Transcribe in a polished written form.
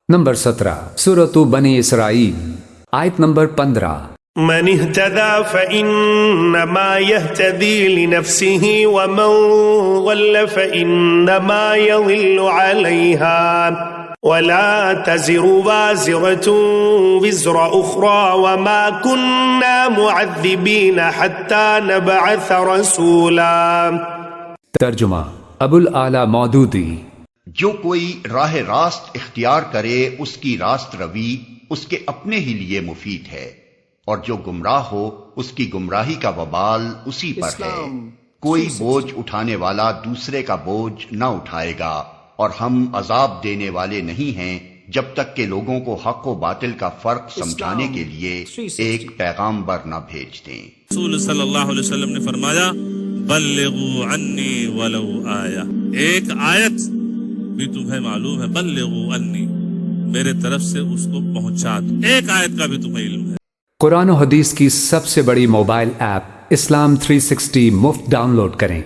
Number 17 سورۃ بنی اسرائیل آیت نمبر 15 من اهتدى فإنما يهتدي لنفسه ومن ضل فإنما يضل عليها ولا تزر وازرة وزر أخرى وما كنا معذبين حتى نبعث رسولا۔ ترجمہ ابو الاعلی مودودی۔ جو کوئی راہ راست اختیار کرے اس کی راست روی اس کے اپنے ہی لیے مفید ہے، اور جو گمراہ ہو اس کی گمراہی کا وبال اسی پر ہے۔ کوئی بوجھ اٹھانے والا دوسرے کا بوجھ نہ اٹھائے گا، اور ہم عذاب دینے والے نہیں ہیں جب تک کہ لوگوں کو حق و باطل کا فرق سمجھانے کے لیے ایک پیغامبر نہ بھیج دیں۔ رسول صلی اللہ علیہ وسلم نے فرمایا بلغوا عنی ولو آیہ، ایک آیت بھی تمہیں معلوم ہے، بلغوا عنی، میرے طرف سے اس کو پہنچا دو، ایک آیت کا بھی تمہیں علم ہے۔ قرآن و حدیث کی سب سے بڑی موبائل ایپ اسلام 360 مفت ڈاؤن لوڈ کریں۔